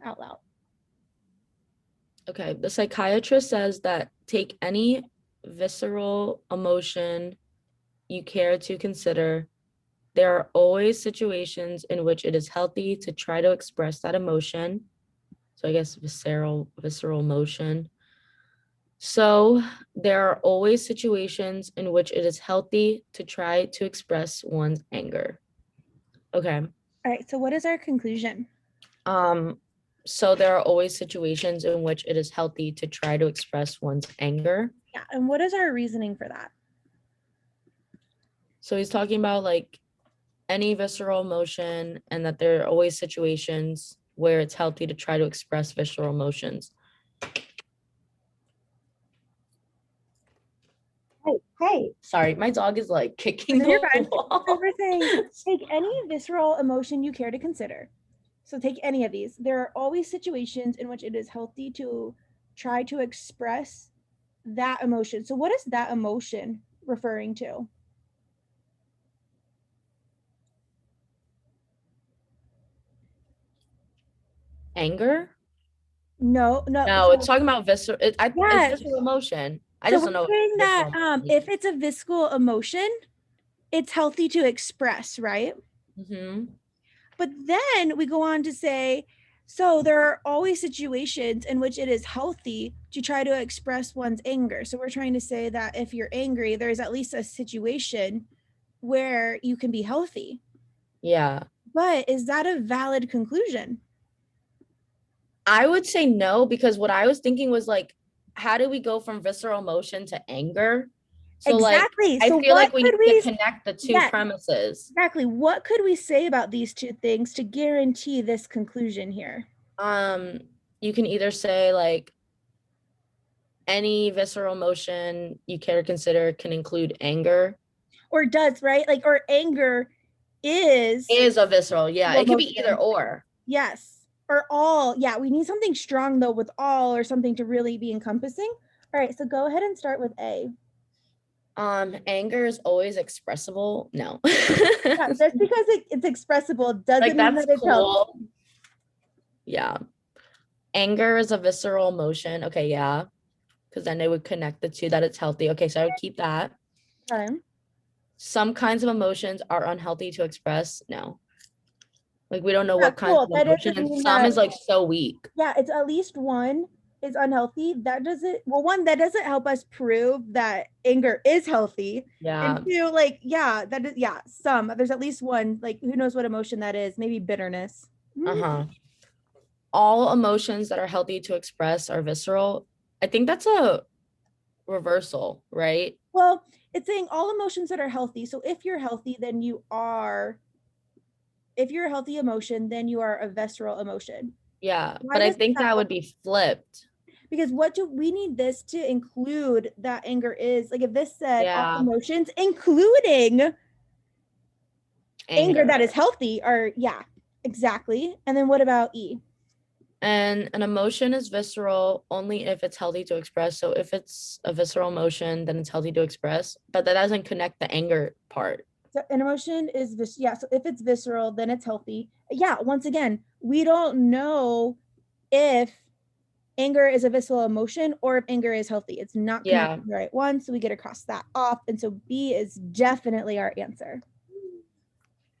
out loud. Okay, the psychiatrist says that take any visceral emotion you care to consider. There are always situations in which it is healthy to try to express that emotion. So I guess visceral emotion. So there are always situations in which it is healthy to try to express one's anger. Okay. All right, so what is our conclusion? So there are always situations in which it is healthy to try to express one's anger. Yeah, and what is our reasoning for that? So he's talking about like any visceral emotion and that there are always situations where it's healthy to try to express visceral emotions. Hey. Sorry, my dog is like kicking No, you're the fine. wall. So we're saying take any visceral emotion you care to consider. So take any of these. There are always situations in which it is healthy to try to express that emotion. So what is that emotion referring to? Anger? No. No, it's talking about visceral. It's visceral emotion. I So just don't we're know. saying that if it's a visceral emotion, it's healthy to express, right? Mm-hmm. But then we go on to say, so there are always situations in which it is healthy to try to express one's anger. So we're trying to say that if you're angry, there's at least a situation where you can be healthy. Yeah. But is that a valid conclusion? I would say no, because what I was thinking was like, how do we go from visceral emotion to anger? So Exactly. like, I So feel what like we could need we to connect the two Yes, premises. exactly. What could we say about these two things to guarantee this conclusion here? You can either say like any visceral emotion you care to consider can include anger. Or does, right? Like, or anger is Is a visceral, yeah. It could be either emotion. or. Yes. Or all. Yeah, we need something strong though with all or something to really be encompassing. All right, so go ahead and start with A. Anger is always expressible. No. Yeah, just because it's expressible doesn't Like mean that's that it's healthy. cool. Yeah. Anger is a visceral emotion. Okay, yeah. Because then they would connect the two that it's healthy. Okay, so I would keep that. Okay. Some kinds of emotions are unhealthy to express. No. Like we don't know Yeah, what kinds cool. of That emotion, doesn't and mean some that, is like so weak. yeah, it's at least one is unhealthy. That doesn't, well, one, that doesn't help us prove that anger is healthy. And Yeah. two, like, yeah, that is, yeah, some, there's at least one, like, who knows what emotion that is? Maybe bitterness. Uh-huh. All emotions that are healthy to express are visceral. I think that's a reversal, right? Well, it's saying all emotions that are healthy. So if you're healthy, then if you're a healthy emotion, then you are a visceral emotion. Yeah, Why but I does think that? that would be flipped. Because what do we need this to include that anger is? Like if this said all Yeah, emotions, including anger anger. that is healthy, are, yeah, exactly. And then what about E? And an emotion is visceral only if it's healthy to express. So if it's a visceral emotion, then it's healthy to express, but that doesn't connect the anger part. So an emotion is yeah. So if it's visceral, then it's healthy. Yeah. Once again, we don't know if anger is a visceral emotion or if anger is healthy. It's not Yeah. connected to the right one. So we get to cross that off. And so B is definitely our answer.